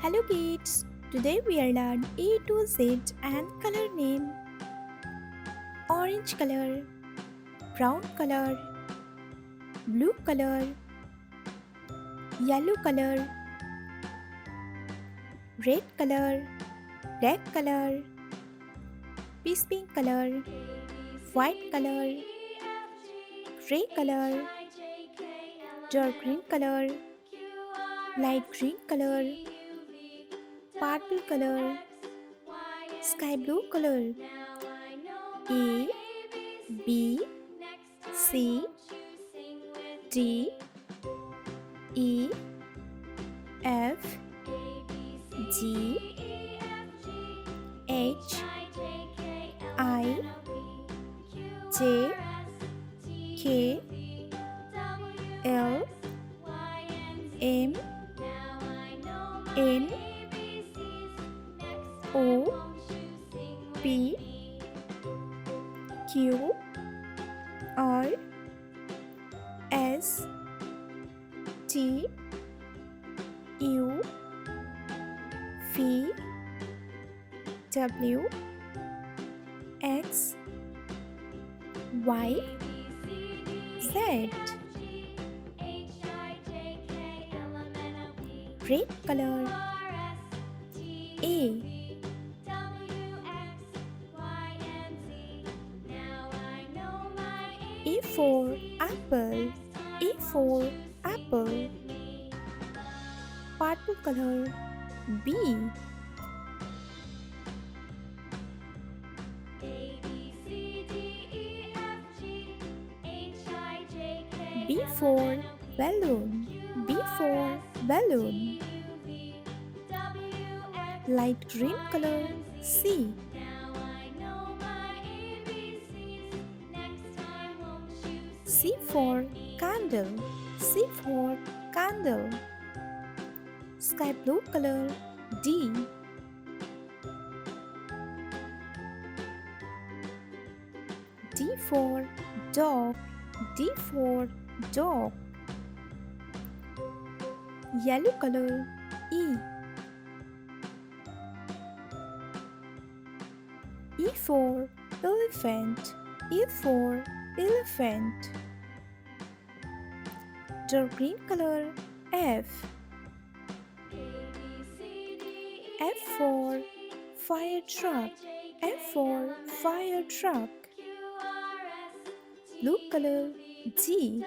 Hello kids, today we are learn A to Z and color name. Orange color, brown color, blue color, yellow color, red color, black color, peach pink color, white color, gray color, dark green color, light green color, purple color, sky blue color. A, B, C, D, E, F, G, H, I, J, K, L, M, N, O, P, Q, R, S, T, U, V, W, X, Y, Z. Red color. A, A for apple, A for apple. Purple color. B, B for balloon, B for balloon. Light green color. C, C for candle, C for candle. Sky blue color. D, D for dog, D for dog. Yellow color. E, E for elephant, E for elephant. Dark green color. F, F for fire truck, F for fire truck. Blue color. G,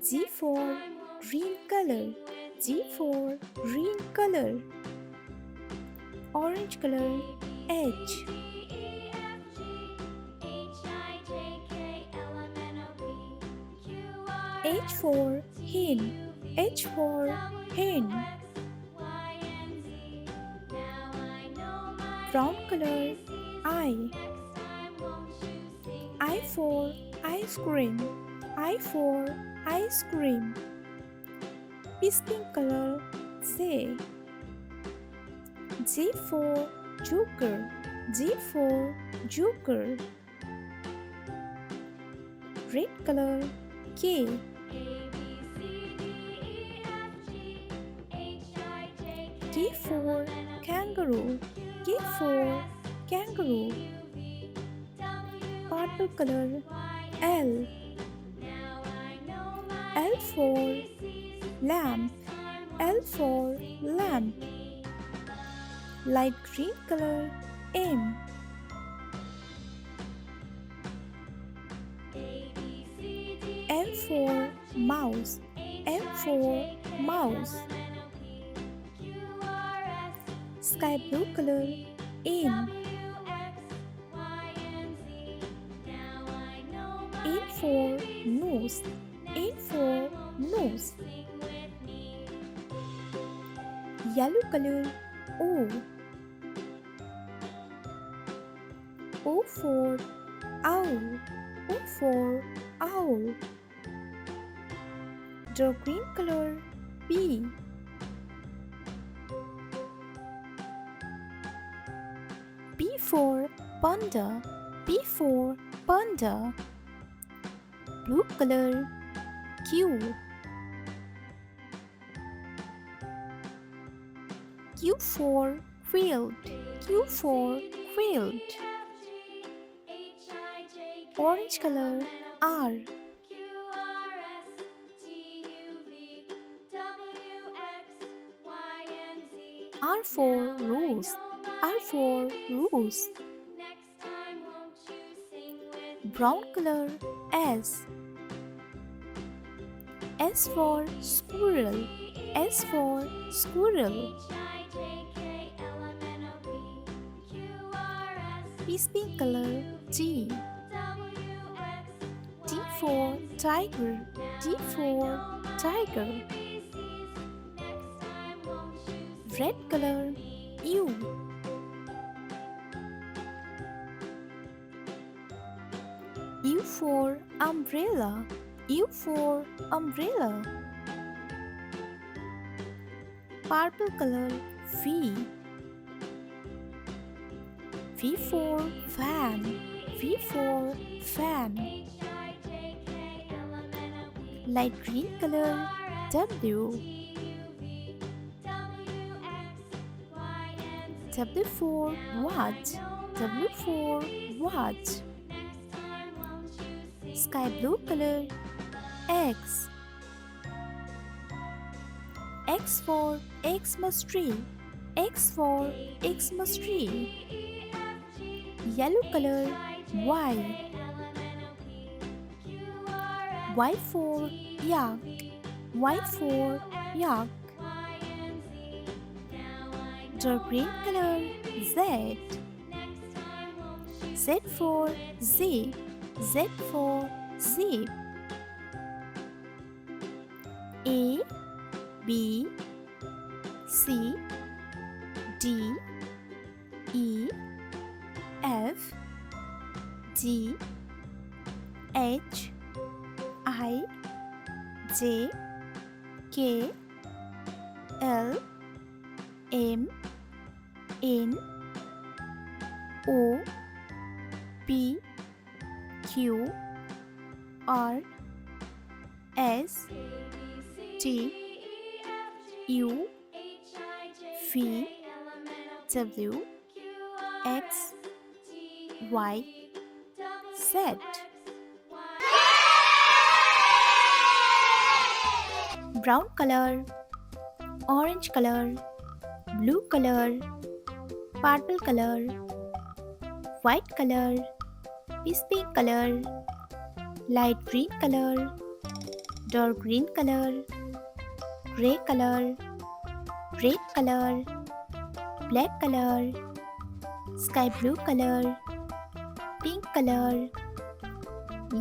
G for green color, G for green color. Orange color. H, H for hen, H for hen. Brown color. I for ice cream, I for ice cream. Peach pink color. J, J for joker, J for joker. Red color. K, K for kangaroo, K for kangaroo. Purple color. L, L for lamp, L for lamp. Light green color. M, M for mouse, M for mouse. Sky blue color. N, N for nose, N for nose. Yellow color. O, O for owl, O for owl. Dark green color. P, P for panda, P for panda. Blue color. Q. Q for quilt. Q for quilt. Orange color R. R for rose. R for rose. Brown color S. S for squirrel. S for squirrel. Peace pink color T. T for tiger. T for tiger. Red color U. U for umbrella. U for umbrella. Purple color V. V for fan. V for fan. Light green color W. W for watch. W for watch. Sky blue color X. X for Xmas tree. X for Xmas tree. Yellow color Y. Y for yak. Y for yak. Dark green color Z. Z for Z. Z for zip. A, B, C, D, E, F, G, H, I, J, K, L, M, N, O, P, Q, R, S, T, U, V, W, X, Y, Z. Brown color, orange color, blue color, purple color, white color, peace pink color, light green color, dark green color, gray color, red color, black color, sky blue color, pink color,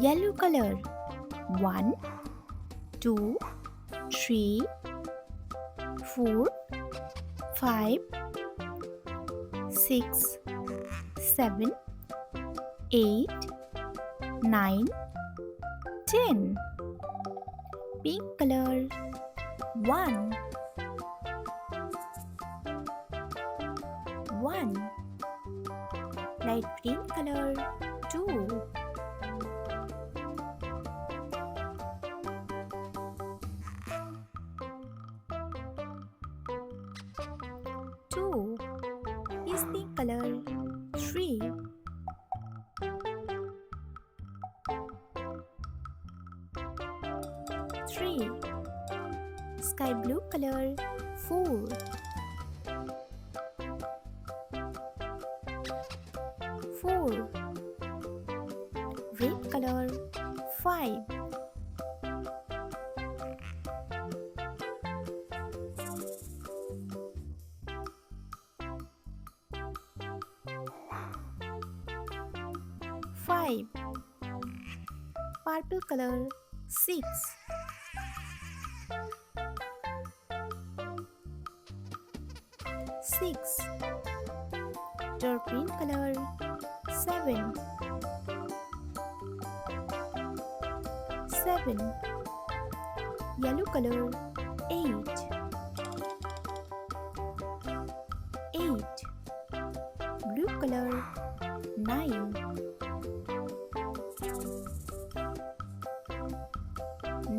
yellow color. 1, 2, 3, 4, 5, 6, 7, 8, 9, 10. Pink color 1, 1. Light green color 2, 2. Is pink color 3, 3. Sky blue color 4, 4. Red color 5, 5. Purple color 6, 6. Dark green color 7, 7. Yellow color 8, 8. Blue color 9,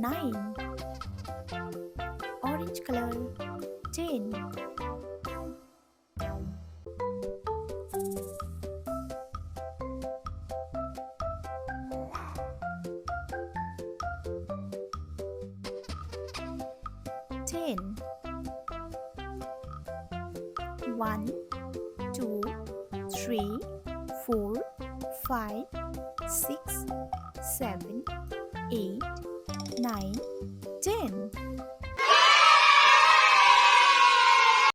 9. Orange color. 10. 10. 1, 2, 3, 4, 5, 6, 7, 8, 9, 10.